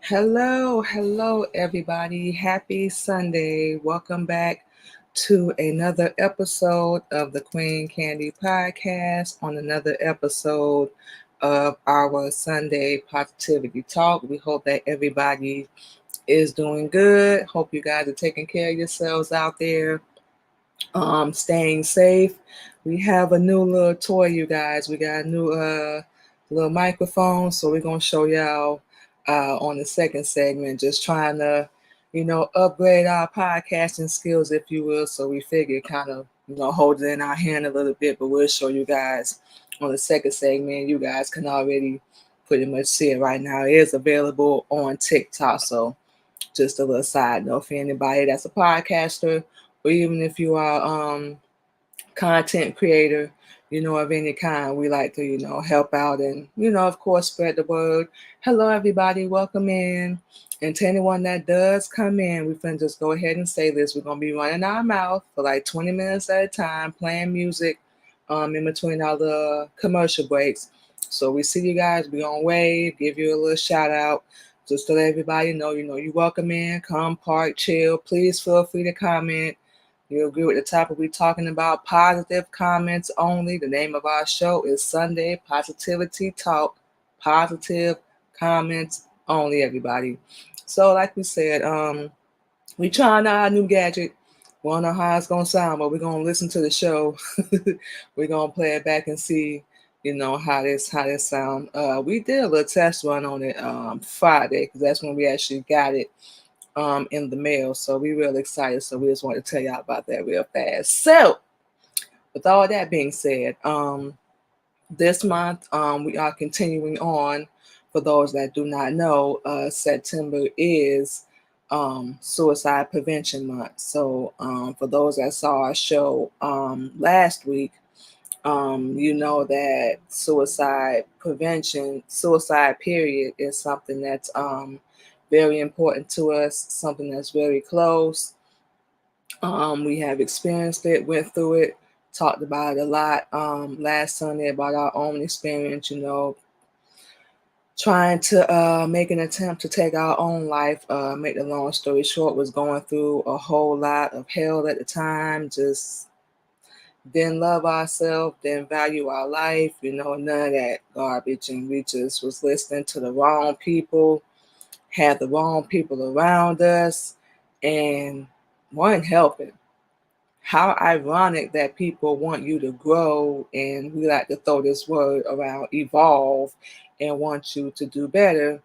Hello, everybody. Happy Sunday. Welcome back to another episode of the Queen Candy Podcast, on another episode of our Sunday Positivity Talk. We hope that everybody is doing good. Hope you guys are taking care of yourselves out there, staying safe. We have a new little toy, you guys. We got a new little microphone, so we're gonna show y'all on the second segment, just trying to, upgrade our podcasting skills, if you will. So we figured kind of, hold it in our hand a little bit, but we'll show you guys on the second segment. You guys can already pretty much see it right now. It is available on TikTok, so just a little side note for anybody that's a podcaster, or even if you are content creator, of any kind, we like to, help out and, of course, spread the word. Hello, everybody. Welcome in. And to anyone that does come in, we can just go ahead and say this. We're going to be running our mouth for like 20 minutes at a time, playing music in between all the commercial breaks. So we see you guys. We're going to wave, give you a little shout out. Just to let everybody know, you're welcome in. Come, park, chill. Please feel free to comment. You agree with the topic we're talking about? Positive comments only. The name of our show is Sunday Positivity Talk. Positive comments only, everybody. So, like we said, we trying out a new gadget. We don't know how it's gonna sound, but we're gonna listen to the show. We're gonna play it back and see, how this sound. We did a little test run on it Friday, because that's when we actually got it in the mail. So we real excited. So we just want to tell y'all about that real fast. So with all that being said, this month we are continuing on. For those that do not know, September is Suicide Prevention Month. So for those that saw our show last week, you know that suicide period is something that's very important to us, something that's very close. We have experienced it, went through it, talked about it a lot last Sunday about our own experience, trying to make an attempt to take our own life. Make the long story short, was going through a whole lot of hell at the time, just didn't love ourselves, didn't value our life, none of that garbage. And we just was listening to the wrong people, had the wrong people around us, and weren't helping. How ironic that people want you to grow, and we like to throw this word around, evolve, and want you to do better.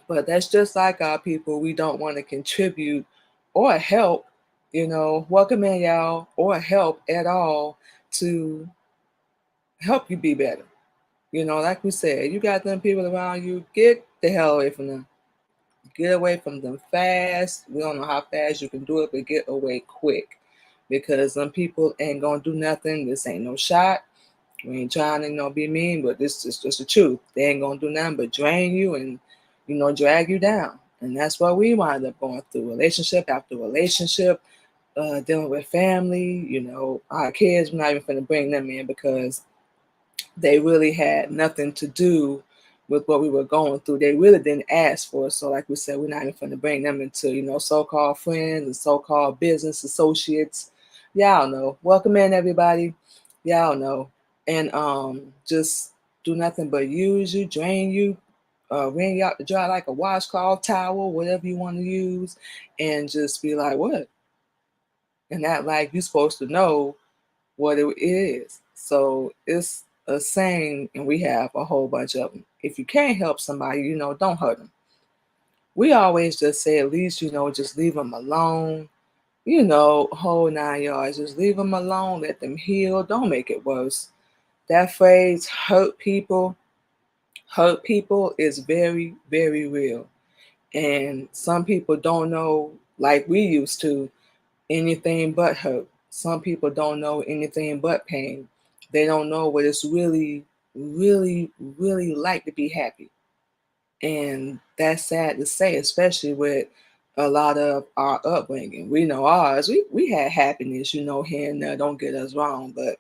But that's just like our people. We don't want to contribute or help, welcome in, y'all, or help at all to help you be better. Like we said, you got them people around you, get the hell away from them. Get away from them fast. We don't know how fast you can do it, but get away quick. Because some people ain't gonna do nothing. This ain't no shot. We ain't trying to, be mean, but this is just the truth. They ain't gonna do nothing but drain you and, drag you down. And that's what we wind up going through, relationship after relationship, dealing with family. Our kids, we're not even gonna bring them in because they really had nothing to do with what we were going through. They really didn't ask for it. So like we said, we're not even going to bring them into, so-called friends and so-called business associates. Y'all know. Welcome in, everybody. Y'all know. And just do nothing but use you, drain you, wring you out to dry like a washcloth towel, whatever you want to use, and just be like, what? And act like you're supposed to know what it is. So it's a saying, and we have a whole bunch of them. If you can't help somebody, don't hurt them. We always just say, at least, just leave them alone. Whole 9 yards. Just leave them alone. Let them heal. Don't make it worse. That phrase, hurt people is very, very real. And some people don't know, like we used to, anything but hurt. Some people don't know anything but pain. They don't know what it's really, really, really like to be happy. And that's sad to say, especially with a lot of our upbringing. We know ours. We had happiness, here and there. Don't get us wrong. But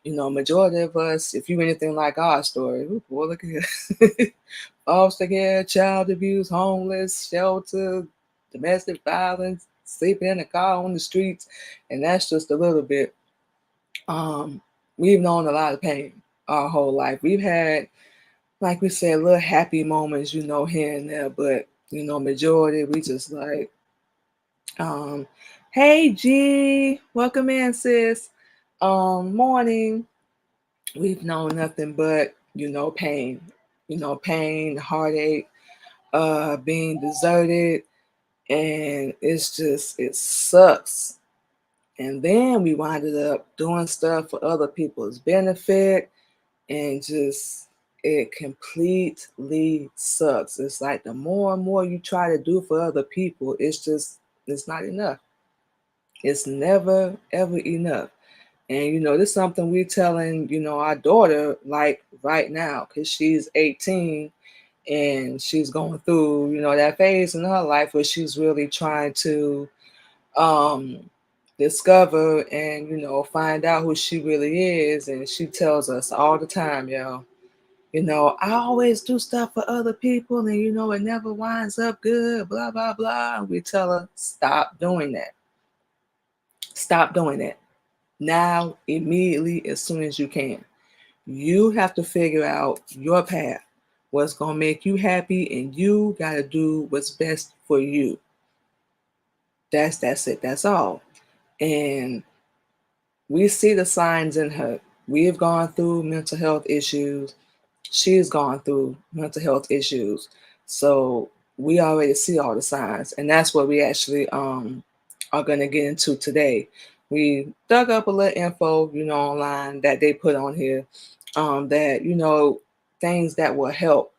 Majority of us, if you anything like our story, ooh, boy, look at here. Foster care, child abuse, homeless, shelter, domestic violence, sleeping in a car on the streets, and that's just a little bit. Um, we've known a lot of pain our whole life. We've had, like we said, little happy moments, here and there, but majority we just like, um, hey G, welcome in, sis. Morning. We've known nothing but, pain, pain, heartache, being deserted, and it sucks. And then we winded up doing stuff for other people's benefit, and just it completely sucks. It's like the more and more you try to do for other people, it's not enough. It's never ever enough. And this is something we're telling, our daughter like right now, because she's 18 and she's going through, that phase in her life where she's really trying to um discover and, find out who she really is. And she tells us all the time, I always do stuff for other people and it never winds up good, blah blah blah. And we tell her, stop doing that. Stop doing that. Now, immediately, as soon as you can. You have to figure out your path, what's going to make you happy, and you got to do what's best for you. That's it. That's all. And we see the signs in her. We've gone through mental health issues. She's gone through mental health issues. So we already see all the signs. And that's what we actually are going to get into today. We dug up a little info, online that they put on here, that, things that will help.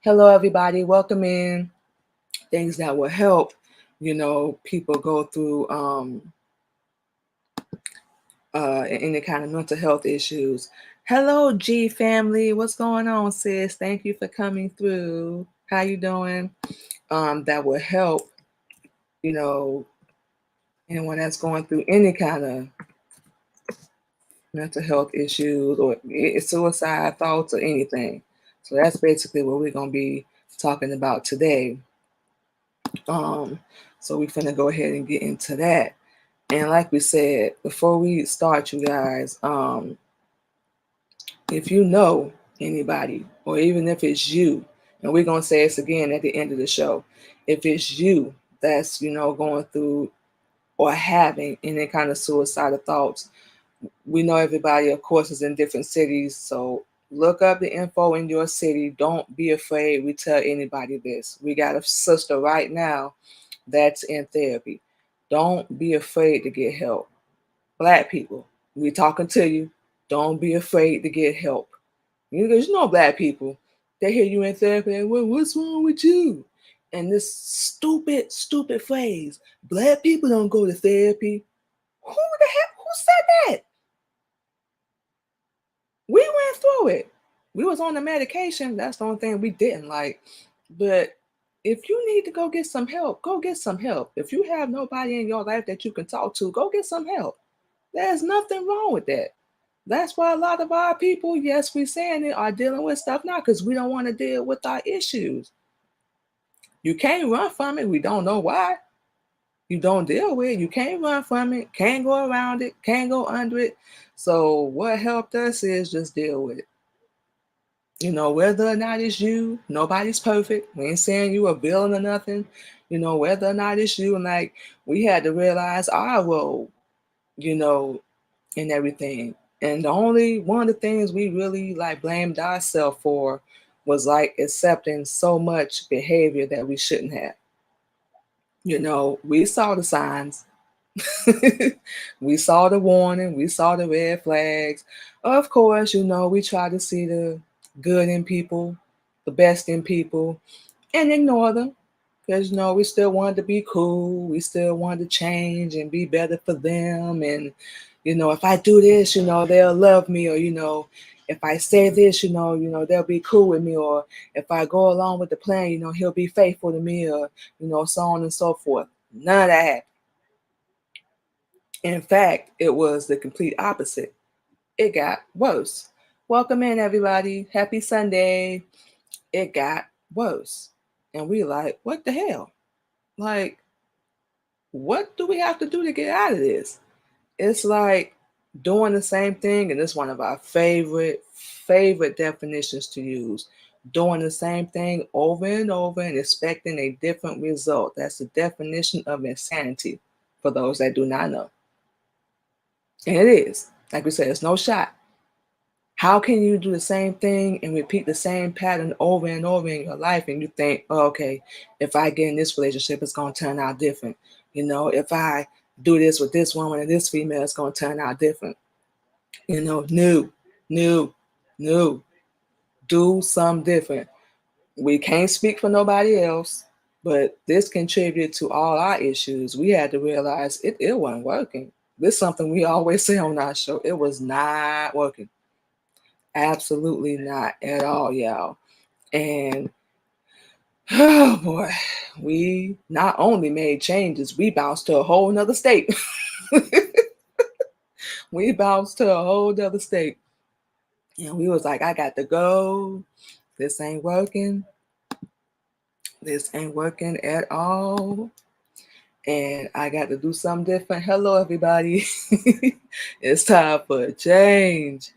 Hello, everybody. Welcome in. Things that will help, people go through any kind of mental health issues. Hello, G family. What's going on, sis? Thank you for coming through. How you doing? That will help, you know, anyone that's going through any kind of mental health issues or suicide thoughts or anything. So that's basically what we're gonna be talking about today. Um, so we're gonna go ahead and get into that. And like we said, before we start, you guys, if you know anybody, or even if it's you, and we're gonna say this again at the end of the show, if it's you that's going through or having any kind of suicidal thoughts, we know everybody, of course, is in different cities, so look up the info in your city. Don't be afraid. We tell anybody this. We got a sister right now that's in therapy. Don't be afraid to get help. Black people, we talking to you. Don't be afraid to get help. Because black people, they hear you in therapy and, well, what's wrong with you? And this stupid, stupid phrase, black people don't go to therapy. Who said that? We went through it. We was on the medication. That's the only thing we didn't like. But if you need to go get some help, go get some help. If you have nobody in your life that you can talk to, go get some help. There's nothing wrong with that. That's why a lot of our people, yes, we're saying it, are dealing with stuff now because we don't want to deal with our issues. You can't run from it. We don't know why. You don't deal with it. You can't run from it. Can't go around it. Can't go under it. So what helped us is just deal with it. Whether or not it's you, nobody's perfect. We ain't saying you a villain or nothing. Whether or not it's you, and like we had to realize our role, you know, and everything. And the only one of the things we really like blamed ourselves for was like accepting so much behavior that we shouldn't have. We saw the signs. We saw the warning, we saw the red flags. Of course, we try to see the good in people, the best in people, and ignore them. Because, we still wanted to be cool. We still wanted to change and be better for them. And, if I do this, they'll love me. Or, if I say this, they'll be cool with me. Or if I go along with the plan, he'll be faithful to me. Or, so on and so forth. None of that happened. In fact, it was the complete opposite. it got worse. Welcome in, everybody. Happy Sunday. It got worse. And we like, what the hell? Like, what do we have to do to get out of this? It's like doing the same thing, and it's one of our favorite definitions to use. Doing the same thing over and over and expecting a different result. That's the definition of insanity for those that do not know. And it is. Like we said, it's no shot. How can you do the same thing and repeat the same pattern over and over in your life and you think, oh, okay, if I get in this relationship, it's going to turn out different. You know, if I do this with this woman and this female, it's going to turn out different. You know, no. Do something different. We can't speak for nobody else, but this contributed to all our issues. We had to realize it wasn't working. This is something we always say on our show. It was not working. Absolutely not at all, y'all. And oh boy, we not only made changes, we bounced to a whole nother state. We bounced to a whole nother state. And we was like, I got to go. This ain't working. This ain't working at all. And I got to do something different. Hello, everybody. It's time for a change.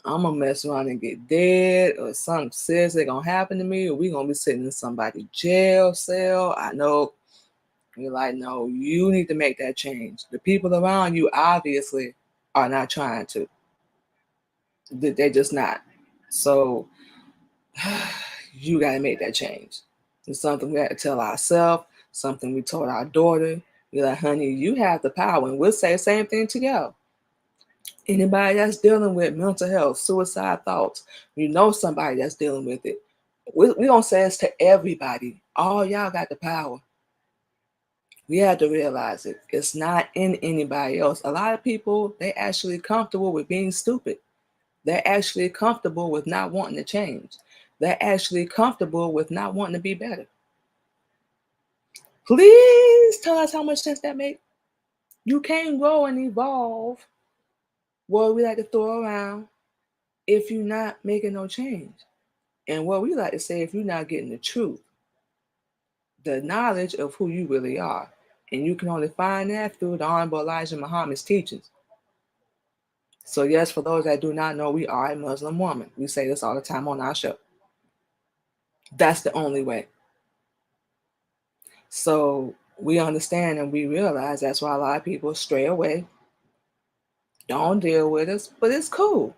I'm going to mess around and get dead, or something seriously going to happen to me, or we going to be sitting in somebody's jail cell. I know. You're like, no, you need to make that change. The people around you obviously are not trying to. They're just not. So you got to make that change. It's something we had to tell ourselves, something we told our daughter. We're like, honey, you have the power. And we'll say the same thing to y'all. Anybody that's dealing with mental health, suicide thoughts, you know somebody that's dealing with it. We don't say this to everybody. All y'all got the power. We had to realize it. It's not in anybody else. A lot of people, they actually comfortable with being stupid. They're actually comfortable with not wanting to change. They're actually comfortable with not wanting to be better. Please tell us how much sense that makes. You can't grow and evolve, what we like to throw around, if you're not making no change. And what we like to say, if you're not getting the truth, the knowledge of who you really are. And you can only find that through the Honorable Elijah Muhammad's teachings. So yes, for those that do not know, we are a Muslim woman. We say this all the time on our show. That's the only way. So we understand and we realize that's why a lot of people stray away, don't deal with us, but it's cool.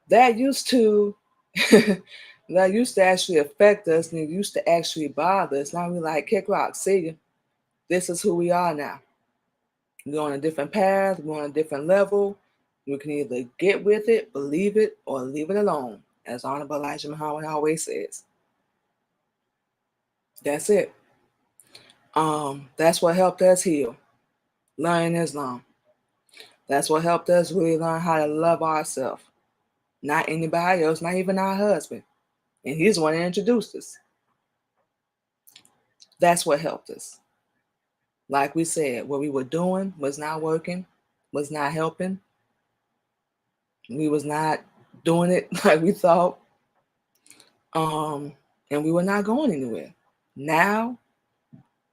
That used to actually affect us, and it used to actually bother us. Now we like, kick rock, see you. This is who we are now. We're on a different path, we're on a different level. We can either get with it, believe it, or leave it alone, as Honorable Elijah Muhammad always says. That's it. That's what helped us heal, learn Islam. That's what helped us really learn how to love ourselves. Not anybody else, not even our husband. And he's the one that introduced us. That's what helped us. Like we said, what we were doing was not working, was not helping. We was not doing it like we thought. And we were not going anywhere. Now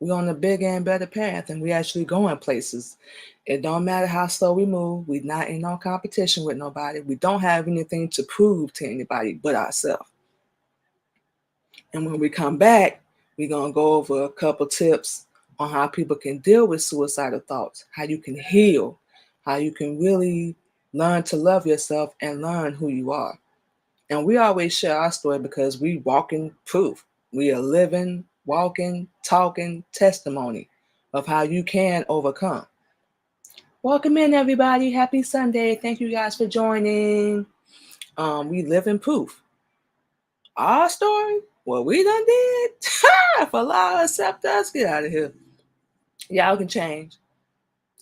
we're on a bigger and better path, and we actually going places. It don't matter how slow we move. We're not in no competition with nobody. We don't have anything to prove to anybody but ourselves. And when we come back, we're going to go over a couple tips on how people can deal with suicidal thoughts, how you can heal, how you can really learn to love yourself and learn who you are. And we always share our story because we walking proof. We are living, walking, talking testimony of how you can overcome. Welcome in, everybody. Happy Sunday. Thank you guys for joining. We live in proof. Our story, what we done did, if Allah accept us, get out of here. Y'all can change.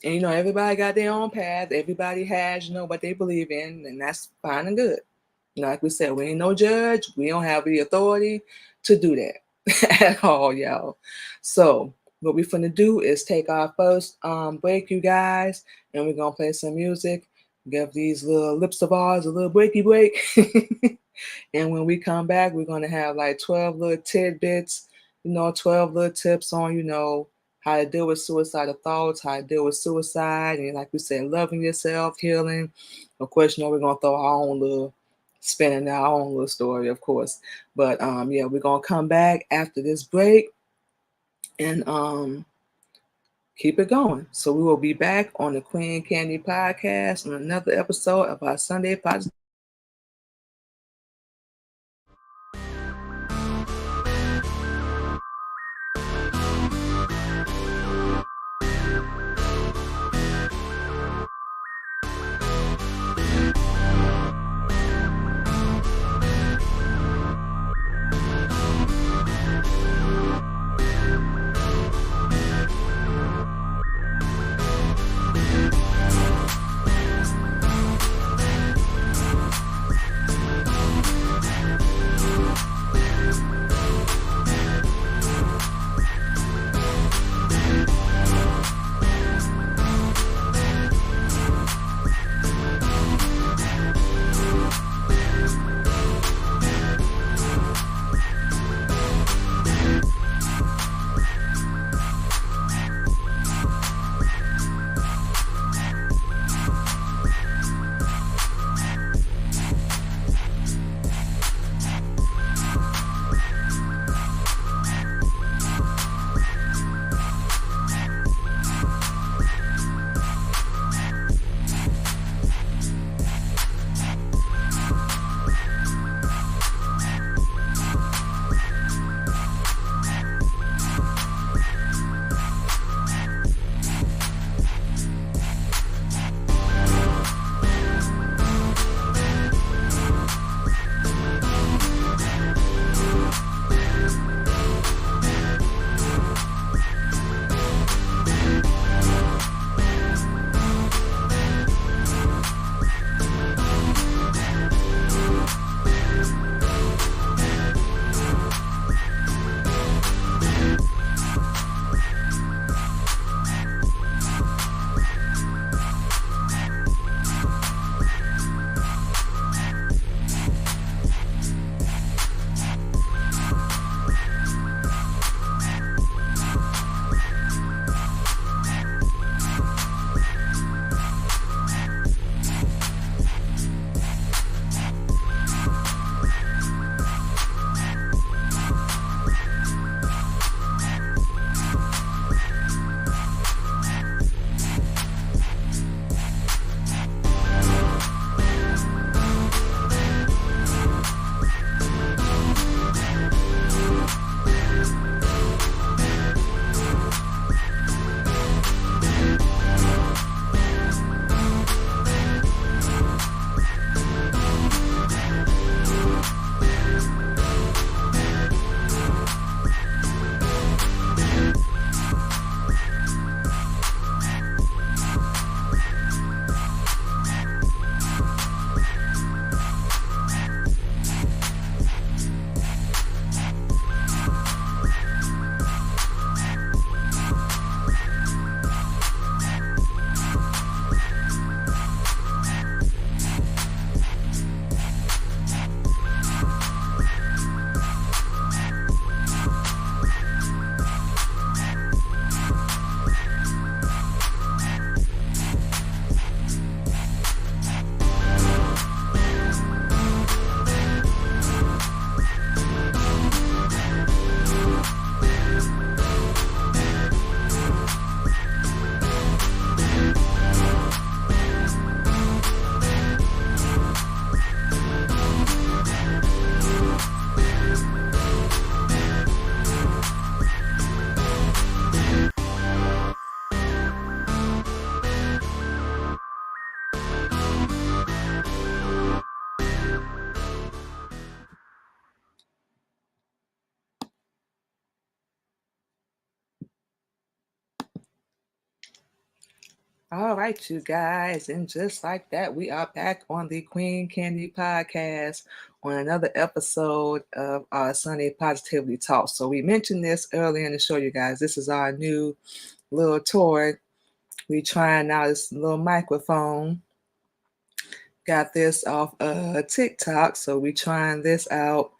And everybody got their own path. Everybody has, what they believe in, and that's fine and good. Like we said, we ain't no judge. We don't have the authority to do that at all, y'all. So what we're finna do is take our first break, you guys, and we're gonna play some music. give these little lips of ours a little breaky break. And when we come back, we're going to have like 12 little tidbits, 12 little tips on, how to deal with suicidal thoughts, how to deal with suicide. And like we said, loving yourself, healing. Of course, we're going to throw our own little spin in our own little story, of course. But yeah, we're going to come back after this break and keep it going. So we will be back on the Queen Candy Podcast on another episode of our Sunday podcast. All right, you guys. And just like that, we are back on the Queen Candy Podcast on another episode of our Sunday Positivity Talk. So we mentioned this earlier in the show, you guys. This is our new little toy. We trying out this little microphone. Got this off TikTok, so we trying this out.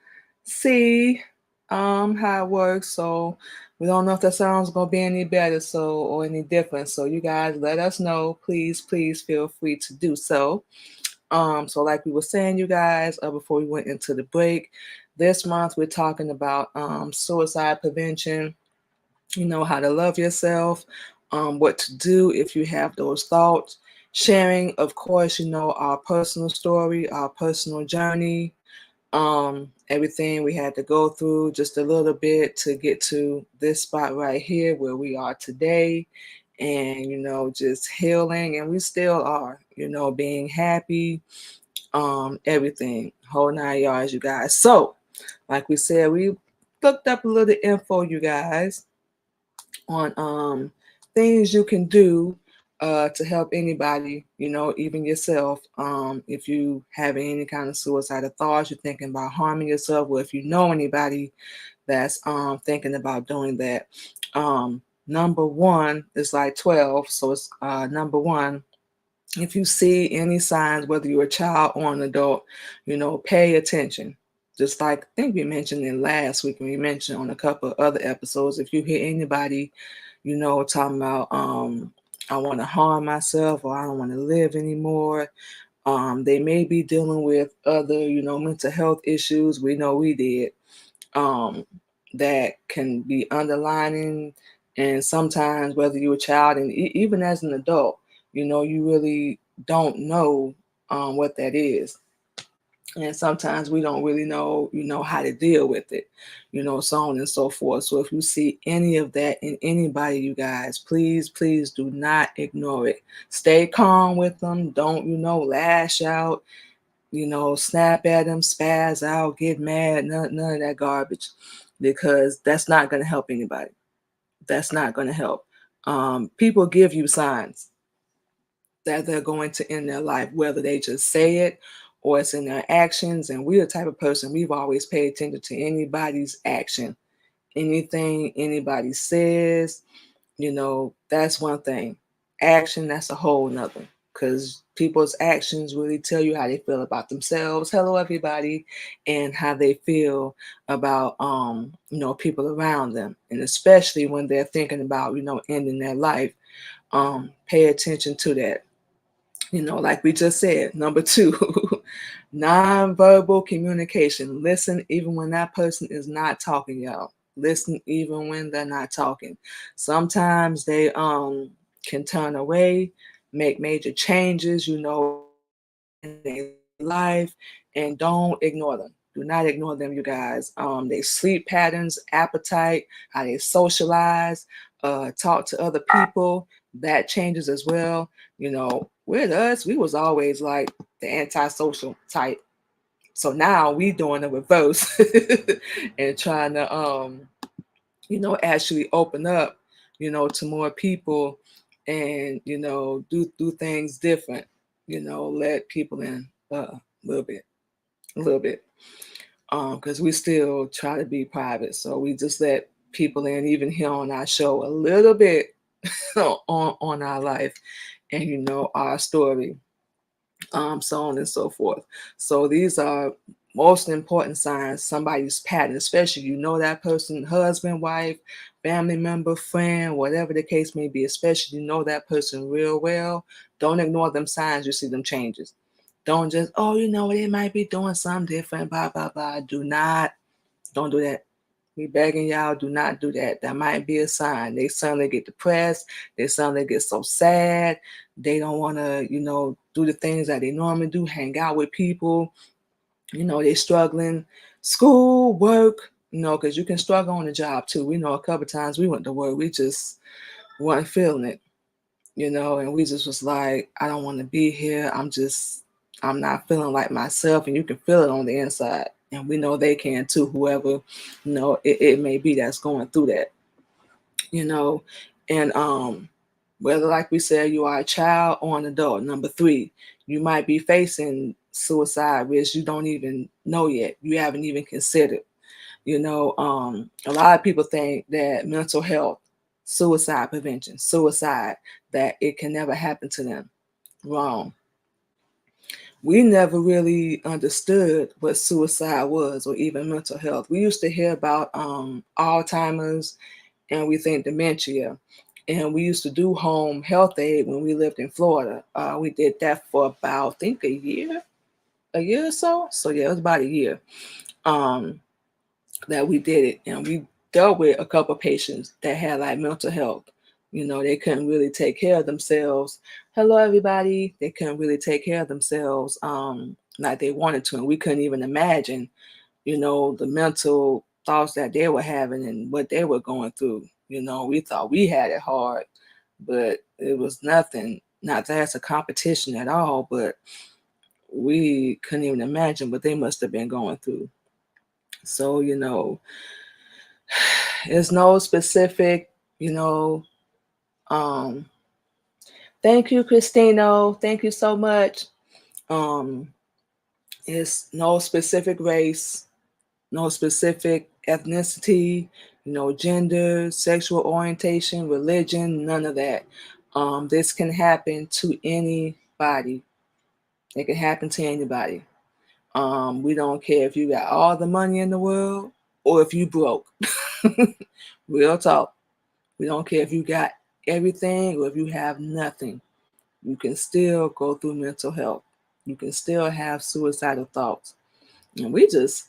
See how it works. So we don't know if the sound's gonna be any better, so or any different. So you guys let us know. Please feel free to do so. So like we were saying, you guys, before we went into the break, this month we're talking about suicide prevention, how to love yourself, what to do if you have those thoughts. Sharing, of course, our personal story, our personal journey, everything we had to go through just a little bit to get to this spot right here where we are today. And, just healing, and we still are, being happy, everything, whole 9 yards, you guys. So, like we said, we looked up a little info, you guys, on things you can do to help anybody, even yourself. If you have any kind of suicidal thoughts, you're thinking about harming yourself, or if you know anybody that's thinking about doing that. Number one is like 12. So it's number one. If you see any signs, whether you're a child or an adult, pay attention. Just like I think we mentioned in last week, and we mentioned on a couple of other episodes, if you hear anybody, talking about I want to harm myself or I don't want to live anymore, they may be dealing with other, mental health issues. We know we did. Um, that can be underlining, and sometimes whether you're a child and even as an adult, you really don't know what that is, and sometimes we don't really know how to deal with it, so on and so forth. So if you see any of that in anybody, you guys, please do not ignore it. Stay calm with them. Don't lash out, snap at them, spaz out, get mad, none of that garbage, because that's not going to help anybody. That's not going to help. People give you signs that they're going to end their life, whether they just say it or it's in their actions. And we're the type of person, we've always paid attention to anybody's action. Anything anybody says, that's one thing. Action, that's a whole nother. Because people's actions really tell you how they feel about themselves. Hello, everybody, and how they feel about people around them, and especially when they're thinking about ending their life. Pay attention to that. Like we just said, number two, nonverbal communication. Listen even when that person is not talking, y'all. Listen even when they're not talking. Sometimes they can turn away, make major changes, in their life, and don't ignore them. Do not ignore them, you guys. Their sleep patterns, appetite, how they socialize, talk to other people, that changes as well. With us, we was always like the antisocial type. So now we doing the reverse and trying to actually open up, to more people, and do things different, let people in a little bit, because we still try to be private. So we just let people in, even here on our show, a little bit on our life and our story, so on and so forth. So these are most important signs, somebody's pattern, especially that person, husband, wife, family member, friend, whatever the case may be, especially that person real well. Don't ignore them signs. You see them changes. Don't just, they might be doing something different, blah blah blah. Don't do that. We begging y'all, do not do that. That might be a sign. They suddenly get depressed. They suddenly get so sad. They don't want to, do the things that they normally do, hang out with people. They're struggling, school, work, because you can struggle on the job too. We know a couple of times we went to work, we just weren't feeling it, and we just was like, I don't want to be here. I'm not feeling like myself, and you can feel it on the inside. And we know they can too, whoever, it may be that's going through that, and whether, like we said, you are a child or an adult. Number three, you might be facing suicide risk you don't even know yet. You haven't even considered. A lot of people think that mental health, suicide prevention, suicide, that it can never happen to them. Wrong. we never really understood what suicide was or even mental health. We used to hear about Alzheimer's and we think dementia. And we used to do home health aid when we lived in Florida. We did that for about, I think, a year or so. So yeah, it was about a year that we did it. And we dealt with a couple of patients that had like mental health. You know, they couldn't really take care of themselves. Hello, everybody. They couldn't really take care of themselves like they wanted to. And we couldn't even imagine, you know, the mental thoughts that they were having and what they were going through. You know, we thought we had it hard, but it was nothing. Not that it's a competition at all, but we couldn't even imagine what they must have been going through. So, you know, it's no specific, you know, um, thank you, Christino. Thank you so much. Um, it's no specific race, no specific ethnicity, you know, gender, sexual orientation, religion, none of that. This can happen to anybody. It can happen to anybody. We don't care if you got all the money in the world or if you broke. Real talk. We don't care if you got everything or if you have nothing. You can still go through mental health. You can still have suicidal thoughts. And we just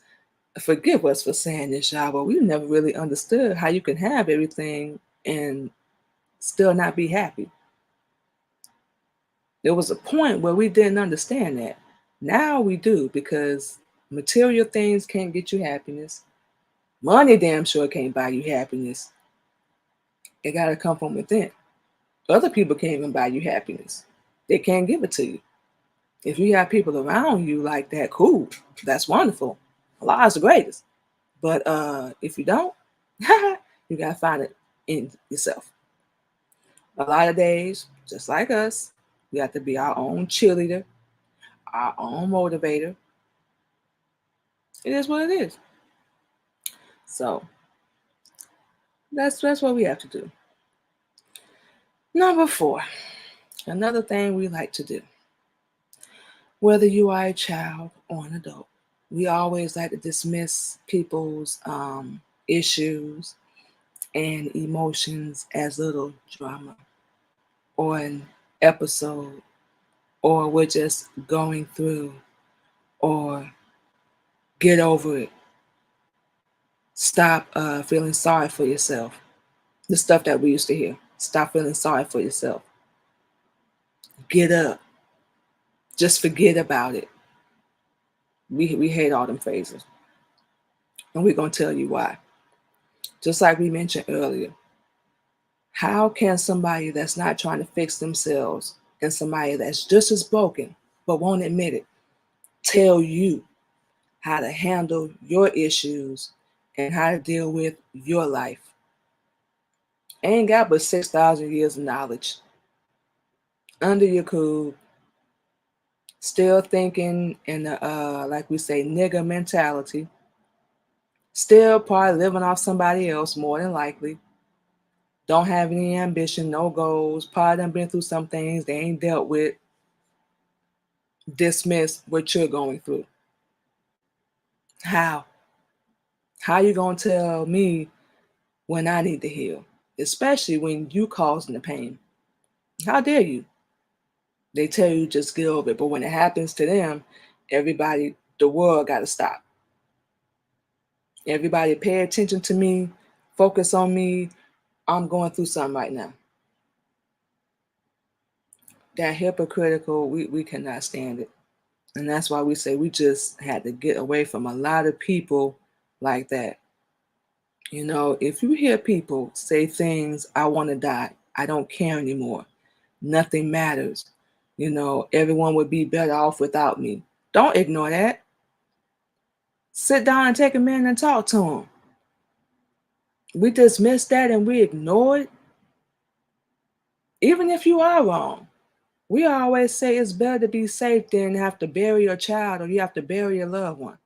forgive us for saying this, y'all, but we never really understood how you can have everything and still not be happy. There was a point where we didn't understand that. Now we do, because material things can't get you happiness. Money damn sure can't buy you happiness. It got to come from within. Other people can't even buy you happiness. They can't give it to you. If you have people around you like that, cool. That's wonderful. Allah is the greatest. But if you don't, you gotta find it in yourself. A lot of days, just like us, we have to be our own cheerleader, our own motivator. It is what it is. So that's what we have to do. Number 4, another thing we like to do. Whether you are a child or an adult, we always like to dismiss people's issues and emotions as little drama or an episode, or we're just going through, or get over it. Stop feeling sorry for yourself. The stuff that we used to hear. Stop feeling sorry for yourself. Get up. Just forget about it. We hate all them phrases. And we're going to tell you why. Just like we mentioned earlier, how can somebody that's not trying to fix themselves and somebody that's just as broken but won't admit it tell you how to handle your issues and how to deal with your life? Ain't got but 6,000 years of knowledge under your cool, still thinking in the like we say, nigger mentality, still probably living off somebody else more than likely, don't have any ambition, no goals, probably done been through some things they ain't dealt with. Dismiss what you're going through. How you gonna tell me when I need to heal, especially when you causing the pain? How dare you? They tell you just get over it, but when it happens to them, everybody, the world got to stop. Everybody pay attention to me, focus on me. I'm going through something right now. That hypocritical, we cannot stand it. And that's why we say we just had to get away from a lot of people like that. You know, if you hear people say things, I want to die, I don't care anymore, nothing matters, you know, everyone would be better off without me. Don't ignore that. Sit down and take a minute and talk to them. We dismiss that and we ignore it. Even if you are wrong, we always say it's better to be safe than have to bury your child or you have to bury your loved one.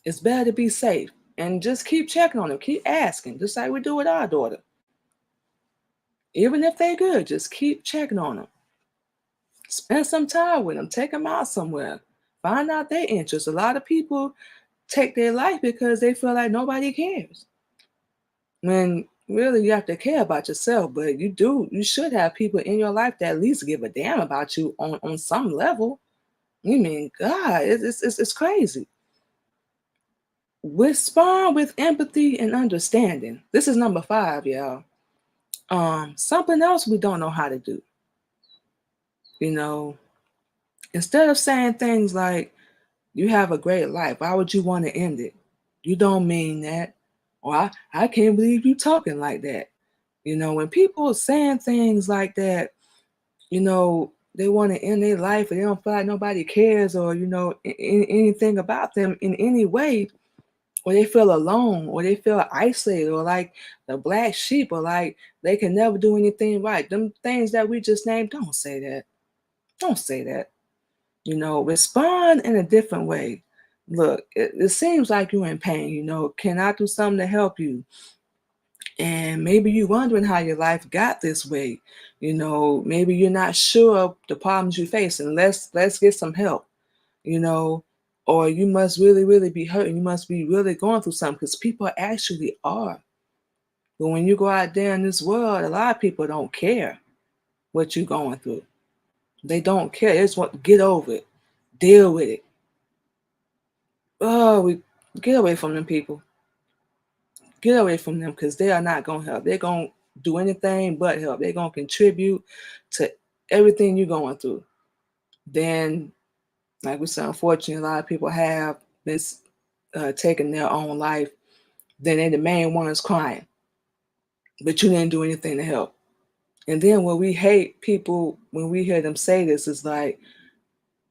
It's better to be safe. And just keep checking on them, keep asking, just like we do with our daughter. Even if they're good, just keep checking on them. Spend some time with them. Take them out somewhere. Find out their interests. A lot of people take their life because they feel like nobody cares. When really you have to care about yourself, but you should have people in your life that at least give a damn about you on some level. You mean, God, it's crazy. Respond with empathy and understanding. This is number 5, y'all. Something else we don't know how to do. You know, instead of saying things like, you have a great life, why would you want to end it? You don't mean that. Or I can't believe you talking like that. You know, when people are saying things like that, you know, they want to end their life and they don't feel like nobody cares or, you know, anything about them in any way, or they feel alone or they feel isolated or like the black sheep or like they can never do anything right. Them things that we just named, don't say that. Don't say that. You know, respond in a different way. Look, it seems like you're in pain. You know, can I do something to help you? And maybe you're wondering how your life got this way. You know, maybe you're not sure of the problems you face, and let's get some help. You know, or you must really be hurting. You must be really going through something, because people actually are. But when you go out there in this world, a lot of people don't care what you're going through. They don't care. They just want to get over it, deal with it. Oh, we get away from them people. Get away from them, because they are not going to help. They're going to do anything but help. They're going to contribute to everything you're going through. Then, like we said, unfortunately, a lot of people have this taking their own life. Then they the main one is crying, but you didn't do anything to help. And then what we hate people when we hear them say this is like,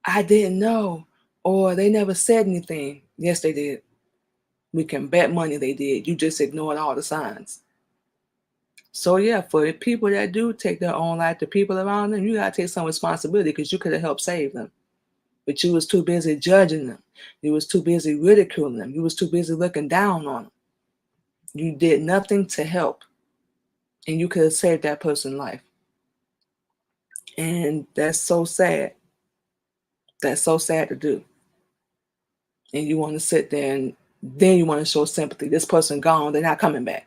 I didn't know, or they never said anything. Yes, they did. We can bet money they did. You just ignored all the signs. So yeah, for the people that do take their own life, the people around them, you gotta take some responsibility, because you could have helped save them. But you was too busy judging them. You was too busy ridiculing them. You was too busy looking down on them. You did nothing to help. And you could have saved that person's life. And that's so sad. That's so sad to do. And you want to sit there and then you want to show sympathy. This person gone, they're not coming back.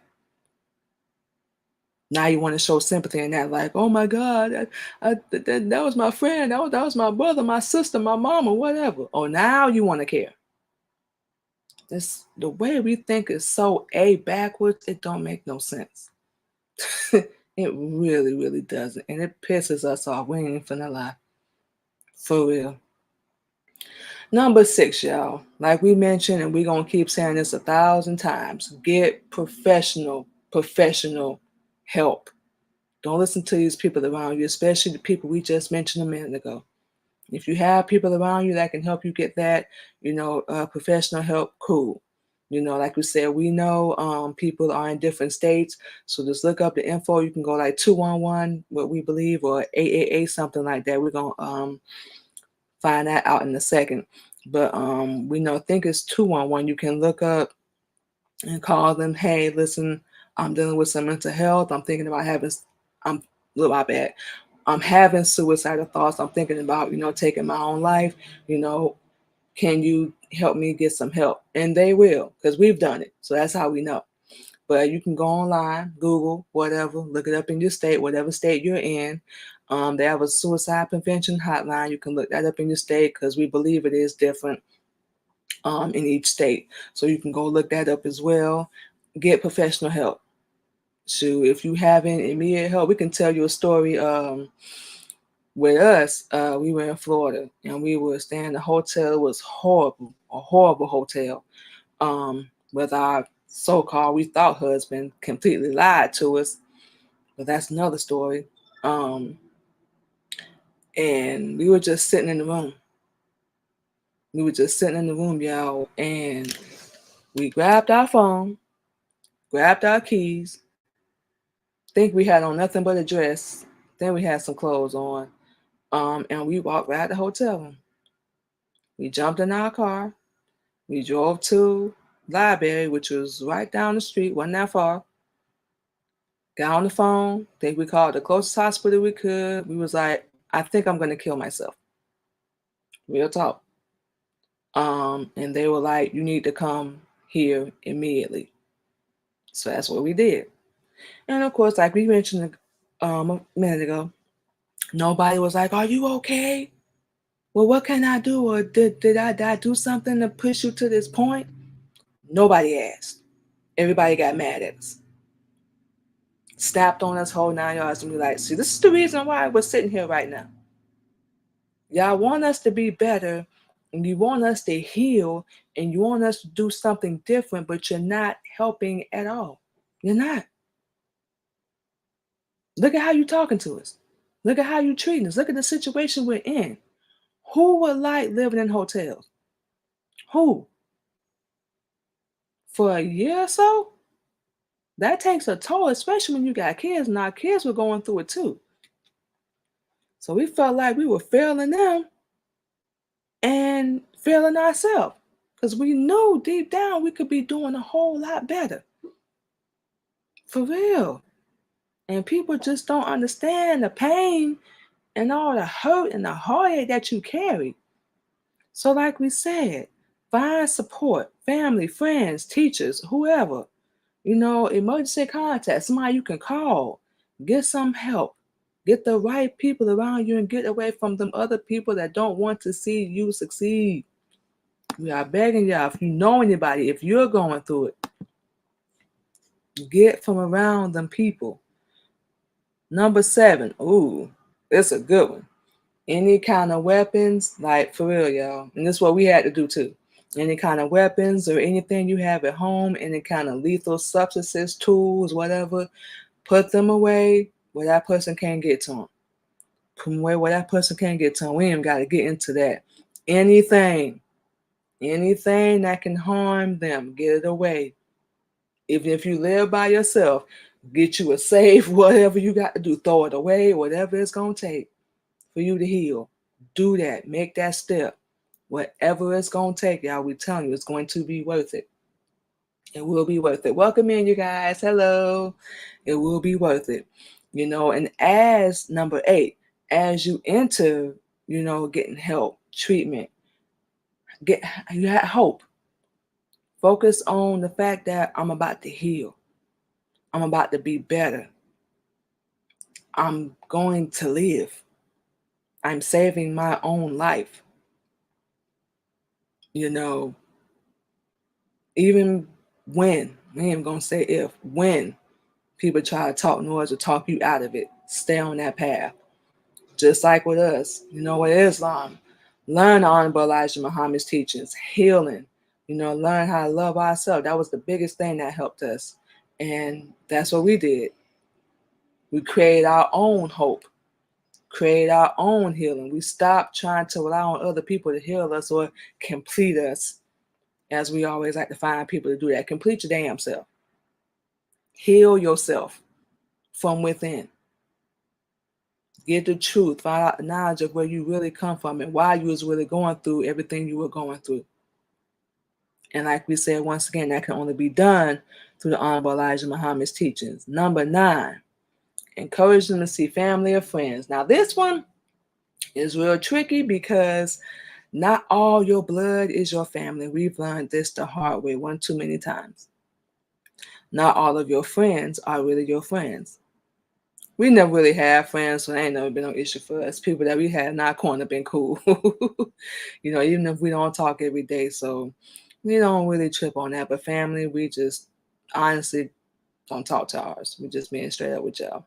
Now you want to show sympathy and that, like, oh my God, that was my friend, that was my brother, my sister, my mama, whatever. Oh, now you want to care. This the way we think is so backwards. It don't make no sense. It really doesn't, and it pisses us off. We ain't finna lie, for real. Number 6, y'all. Like we mentioned, and we're gonna keep saying this 1,000 times. Get professional help. Don't listen to these people around you, especially the people we just mentioned a minute ago. If you have people around you that can help you get that, professional help, cool. You know, like we said, we know people are in different states. So just look up the info. You can go like 211, what we believe, or 888, something like that. We're going to find that out in a second. But we know, I think it's 211. You can look up and call them. Hey, listen, I'm dealing with some mental health. I'm thinking about my bad. I'm having suicidal thoughts. I'm thinking about, taking my own life. Can you help me get some help? And they will, because we've done it. So that's how we know. But you can go online, Google, whatever, look it up in your state, whatever state you're in. They have a suicide prevention hotline. You can look that up in your state, because we believe it is different in each state. So you can go look that up as well. Get professional help. So if you having immediate help, we can tell you a story. With us, we were in Florida and we were staying in a hotel. It was horrible, a horrible hotel. With our so-called, we thought husband completely lied to us, but that's another story. And we were just sitting in the room. We were just sitting in the room, y'all, and we grabbed our phone, grabbed our keys, think we had on nothing but a dress. Then we had some clothes on. And we walked right at the hotel room. We jumped in our car. We drove to library, which was right down the street, wasn't that far. Got on the phone. Think we called the closest hospital we could. We was like, I think I'm going to kill myself. Real talk. And they were like, you need to come here immediately. So that's what we did. And of course, like we mentioned a minute ago, nobody was like, are you okay? Well, what can I do? Or did I do something to push you to this point? Nobody asked. Everybody got mad at us. Snapped on us whole 9 yards and be like, see, this is the reason why we're sitting here right now. Y'all want us to be better, and you want us to heal, and you want us to do something different, but you're not helping at all. You're not. Look at how you're talking to us. Look at how you're treating us. Look at the situation we're in. Who would like living in hotels? Who? For a year or so? That takes a toll, especially when you got kids, and our kids were going through it too. So we felt like we were failing them and failing ourselves because we knew deep down we could be doing a whole lot better. For real. And people just don't understand the pain and all the hurt and the heartache that you carry. So, like we said, find support, family, friends, teachers, whoever. Emergency contact, somebody you can call, get some help, get the right people around you and get away from them other people that don't want to see you succeed. We are begging y'all, if you know anybody, if you're going through it, get from around them people. Number 7, ooh, it's a good one. Any kind of weapons, like for real, y'all. And this is what we had to do too. Any kind of weapons or anything you have at home, any kind of lethal substances, tools, whatever, put them away where that person can't get to them. Put them away where that person can't get to them. We ain't got to get into that. Anything that can harm them, get it away. Even if you live by yourself, get you a safe, whatever you got to do, throw it away, whatever it's going to take for you to heal. Do that. Make that step. Whatever it's going to take, y'all, we telling you, it's going to be worth it. It will be worth it. Welcome in, you guys. Hello. It will be worth it. And as number 8, as you enter, getting help, treatment, you have hope. Focus on the fact that I'm about to heal. I'm about to be better. I'm going to live. I'm saving my own life. Even when, we ain't going to say if, when people try to talk noise or talk you out of it, stay on that path. Just like with us, with Islam, learn Honorable Elijah Muhammad's teachings, healing, learn how to love ourselves. That was the biggest thing that helped us. And that's what we did. We created our own hope, create our own healing. We stopped trying to rely on other people to heal us or complete us, as we always like to find people to do that. Complete your damn self. Heal yourself from within. Get the truth. Find out the knowledge of where you really come from and why you was really going through everything you were going through. And like we said, once again, that can only be done through the Honorable Elijah Muhammad's teachings. Number 9, encourage them to see family or friends. Now, this one is real tricky because not all your blood is your family. We've learned this the hard way one too many times. Not all of your friends are really your friends. We never really had friends, so it ain't never been no issue for us. People that we had in our corner been cool. Even if we don't talk every day. So we don't really trip on that. But family, we just honestly don't talk to ours. We just being straight up with y'all.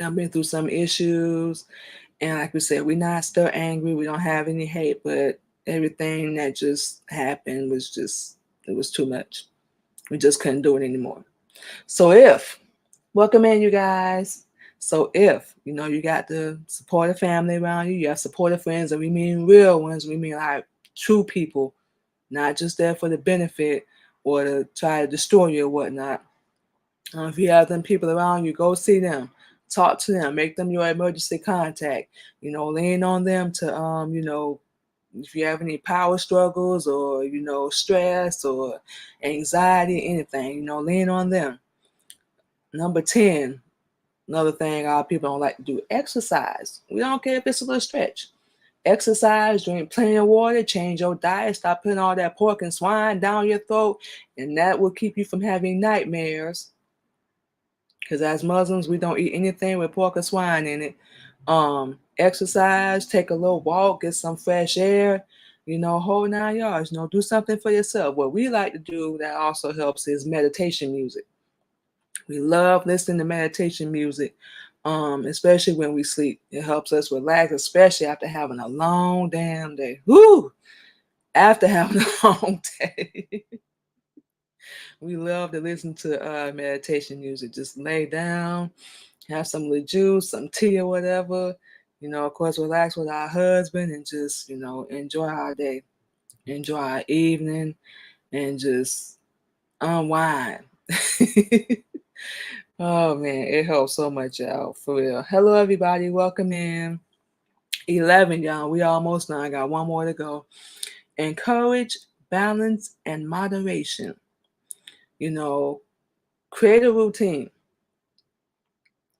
I've been through some issues. And like we said, we're not still angry. We don't have any hate. But everything that just happened was it was too much. We just couldn't do it anymore. So welcome in, you guys. So if, you got the supportive family around you, you have supportive friends, and we mean real ones, we mean like true people, not just there for the benefit or to try to destroy you or whatnot. If you have them people around you, go see them, talk to them, make them your emergency contact, lean on them to, if you have any power struggles or, stress or anxiety, anything, lean on them. Number 10, Another thing our people don't like to do, exercise. We don't care if it's a little stretch. Exercise, drink plenty of water, change your diet, stop putting all that pork and swine down your throat, and that will keep you from having nightmares. Because as Muslims, we don't eat anything with pork or swine in it. Exercise, take a little walk, get some fresh air, whole 9 yards, do something for yourself. What we like to do that also helps is meditation music. We love listening to meditation music, especially when we sleep. It helps us relax, especially after having a long damn day. Woo! After having a long day. We love to listen to meditation music. Just lay down, have some little juice, some tea or whatever. Of course, relax with our husband and just, enjoy our day, enjoy our evening, and just unwind. Oh man, it helps so much out for real. Hello, everybody. Welcome in. 11, y'all. We almost done. I got one more to go. Encourage balance and moderation. Create a routine.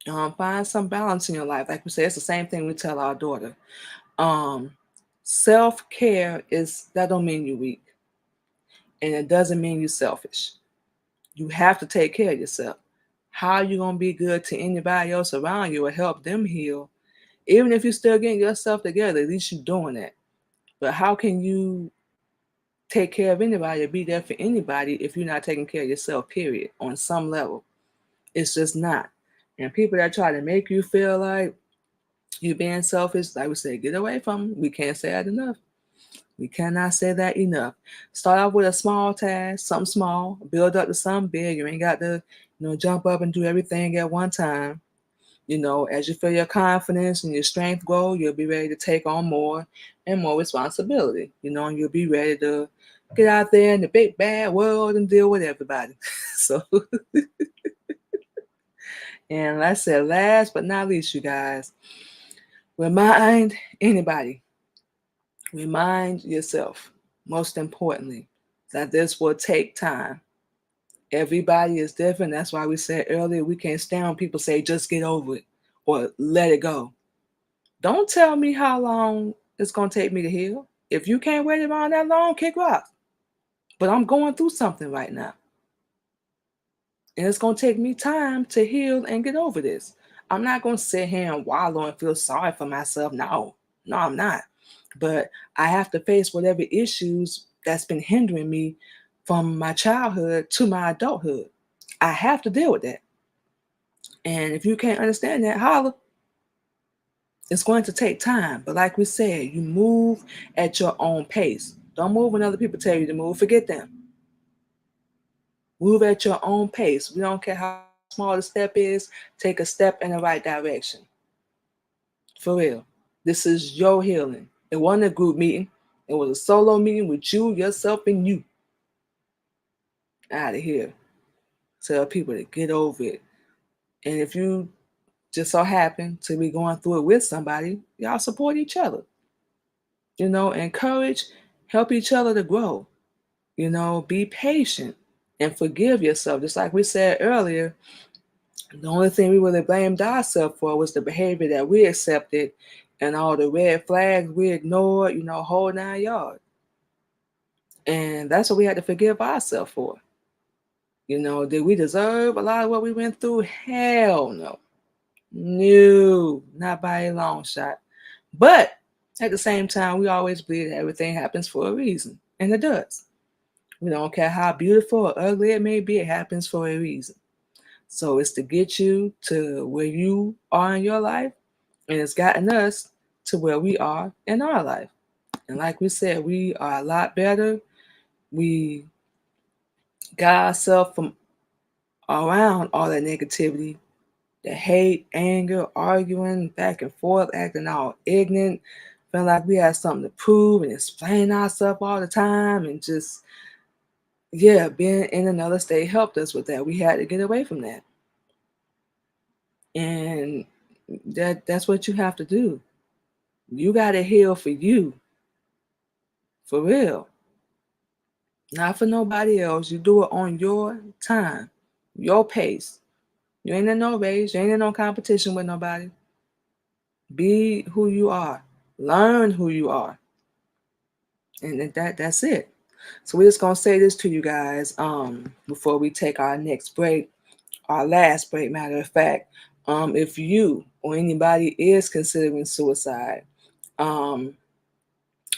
Find some balance in your life. Like we say, it's the same thing we tell our daughter. Um, Self-care that don't mean you weak, and it doesn't mean you selfish. You have to take care of yourself. How you gonna be good to anybody else around you or help them heal? Even if you're still getting yourself together, at least you're doing that. But how can you take care of anybody or be there for anybody if you're not taking care of yourself, period, on some level? It's just not. And people that try to make you feel like you're being selfish, like we say, get away from them. We can't say that enough. We cannot say that enough. Start off with a small task, something small, build up to something big. You ain't got to, jump up and do everything at one time. As you feel your confidence and your strength grow, you'll be ready to take on more and more responsibility, and you'll be ready to get out there in the big bad world and deal with everybody. So, and like I said, last but not least, you guys, remind anybody, remind yourself, most importantly, that this will take time. Everybody is different. That's why we said earlier, we can't stand when people say, just get over it or let it go. Don't tell me how long it's going to take me to heal. If you can't wait around that long, kick rocks. But I'm going through something right now. And it's going to take me time to heal and get over this. I'm not going to sit here and wallow and feel sorry for myself. No, I'm not. But I have to face whatever issues that's been hindering me from my childhood to my adulthood. I have to deal with that. And if you can't understand that, holla. It's going to take time. But like we said, you move at your own pace. Don't move when other people tell you to move. Forget them. Move at your own pace. We don't care how small the step is. Take a step in the right direction. For real. This is your healing. It wasn't a group meeting. It was a solo meeting with you, yourself, and you. Out of here. Tell people to get over it. And if you just so happen to be going through it with somebody, y'all support each other. Encourage, help each other to grow. Be patient and forgive yourself. Just like we said earlier, the only thing we really blamed ourselves for was the behavior that we accepted and all the red flags we ignored, whole 9 yards. And that's what we had to forgive ourselves for. Did we deserve a lot of what we went through? Hell no. No, not by a long shot. But at the same time, we always believe that everything happens for a reason. And it does. We don't care how beautiful or ugly it may be, it happens for a reason. So it's to get you to where you are in your life, and it's gotten us to where we are in our life. And like we said, we are a lot better. We got ourselves from around all that negativity, the hate, anger, arguing back and forth, acting all ignorant, feeling like we had something to prove and explain ourselves all the time, and just being in another state helped us with that. We had to get away from that. And that's what you have to do. You got to heal for you. For real. Not for nobody else. You do it on your time, your pace. You ain't in no race. You ain't in no competition with nobody. Be who you are. Learn who you are. And that's it. So we're just gonna say this to you guys before we take our next break, our last break, matter of fact. If you or anybody is considering suicide,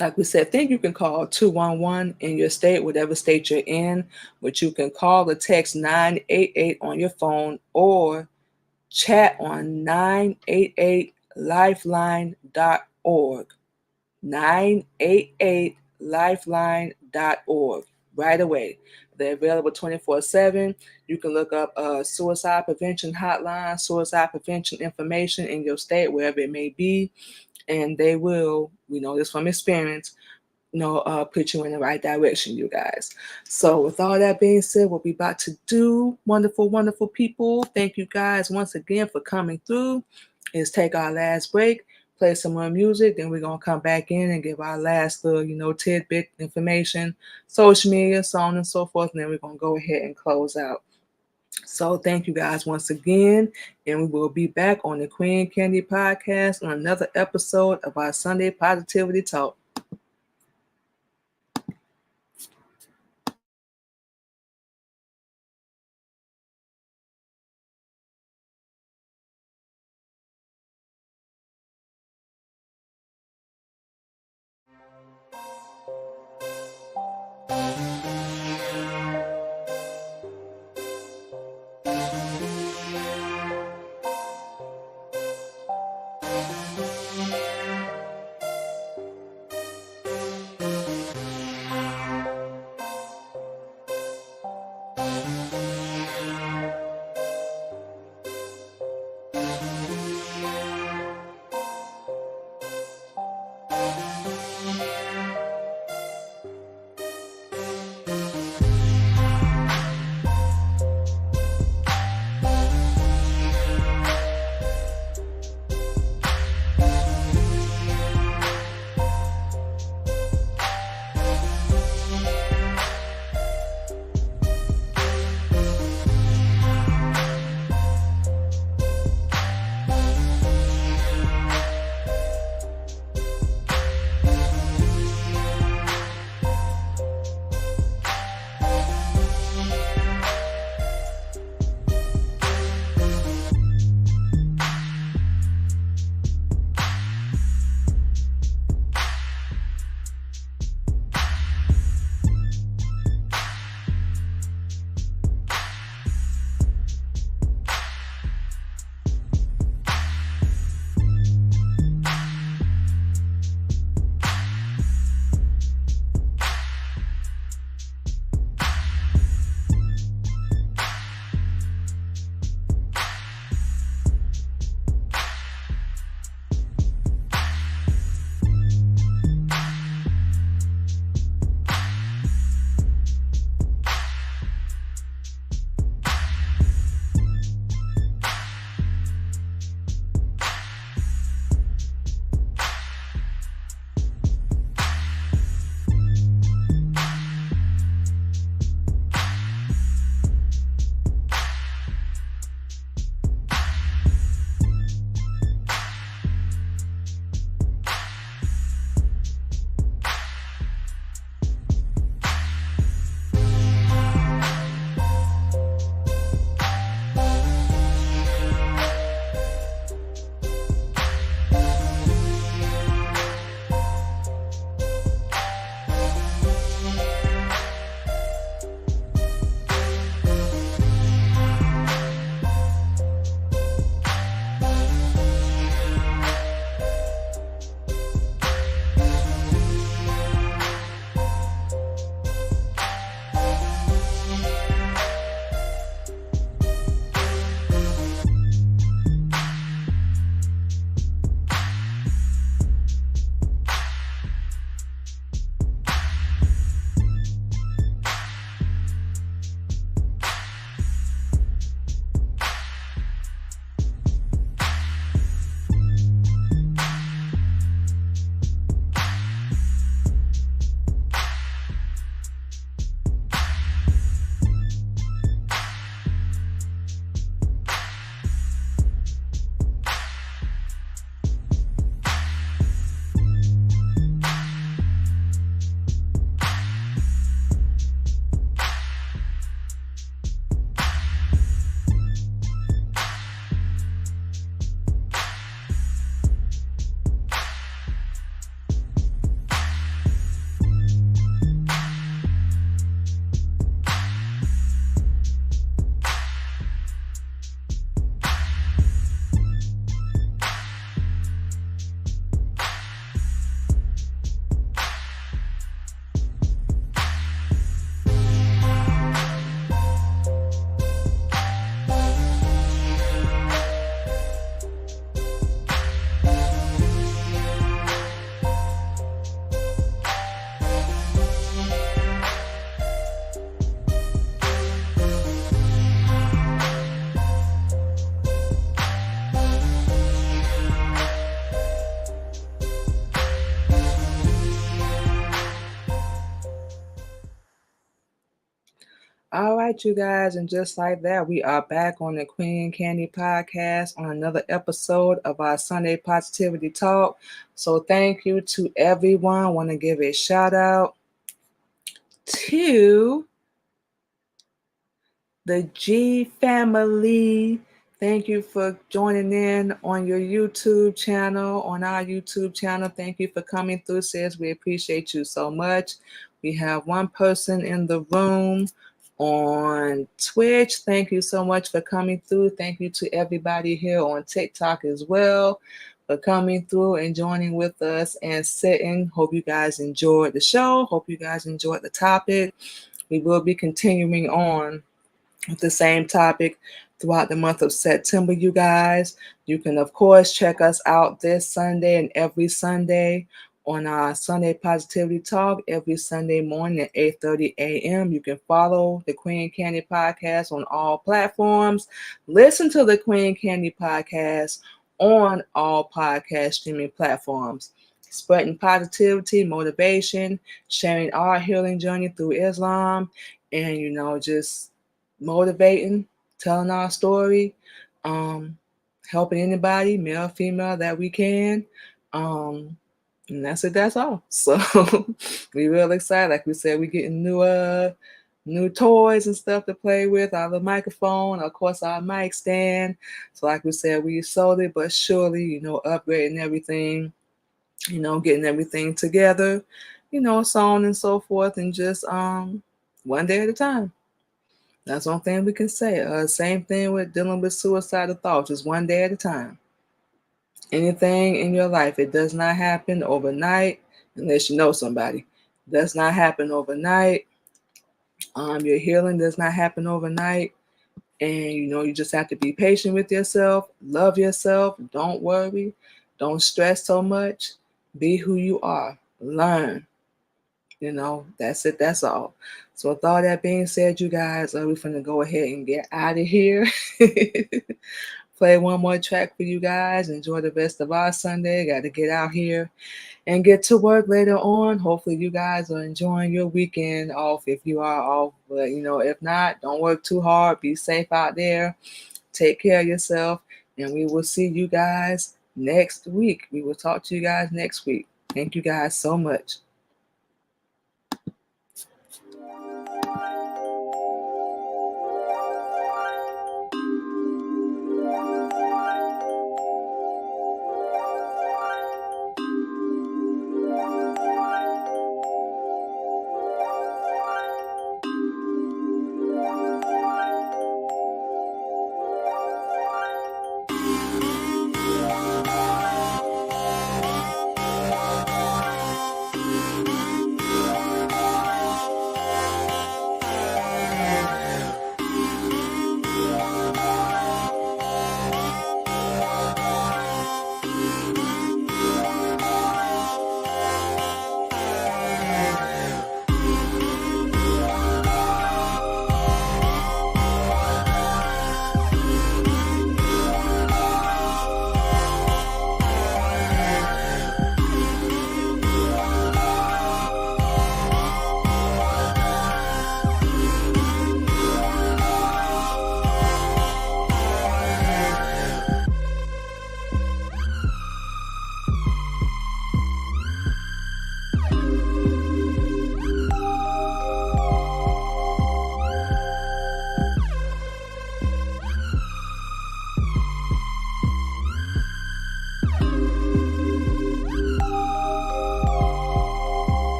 like we said, think you can call 211 in your state, whatever state you're in, but you can call or text 988 on your phone or chat on 988lifeline.org. 988lifeline.org right away. They're available 24/7. You can look up a suicide prevention hotline, suicide prevention information in your state, wherever it may be, and they will, we know this from experience, put you in the right direction, you guys. So with all that being said, what we about to do, wonderful, wonderful people, thank you guys once again for coming through, is take our last break, play some more music, then we're going to come back in and give our last little, tidbit information, social media, so on and so forth, and then we're going to go ahead and close out. So thank you guys once again, and we will be back on the Queen Candy Podcast on another episode of our Sunday Positivity Talk. right, you guys. And just like that, we are back on the Queen Candy Podcast on another episode of our Sunday Positivity Talk. So thank you to everyone. I want to give a shout out to the G family. Thank you for joining in on your YouTube channel, on our YouTube channel. Thank you for coming through, sis. We appreciate you so much. We have one person in the room on Twitch. Thank you so much for coming through. Thank you to everybody here on TikTok as well for coming through and joining with us and sitting. Hope you guys enjoyed the show. Hope you guys enjoyed the topic. We will be continuing on with the same topic throughout the month of September, you guys. You can, of course, check us out this Sunday and every Sunday on our Sunday Positivity Talk every Sunday morning at 8:30 a.m. You can follow the Queen Candy Podcast on all platforms. Listen to the Queen Candy Podcast on all podcast streaming platforms. Spreading positivity, motivation, sharing our healing journey through Islam, and, just motivating, telling our story, helping anybody, male, female, that we can. And that's it, that's all. So we real excited. Like we said, we getting new toys and stuff to play with, our little microphone, of course our mic stand. So like we said, we slowly but surely, upgrading everything, getting everything together, so on and so forth, and just one day at a time. That's one thing we can say. Same thing with dealing with suicidal thoughts, just one day at a time. Anything in your life, it does not happen overnight unless you know somebody. It does not happen overnight. Your healing does not happen overnight. And, you just have to be patient with yourself, love yourself, don't worry, don't stress so much, be who you are, learn. That's it. That's all. So with all that being said, you guys, we're going to go ahead and get out of here. Play one more track for you guys. Enjoy the rest of our Sunday. Got to get out here and get to work later on. Hopefully you guys are enjoying your weekend off if you are off. But, if not, don't work too hard. Be safe out there. Take care of yourself. And we will see you guys next week. We will talk to you guys next week. Thank you guys so much.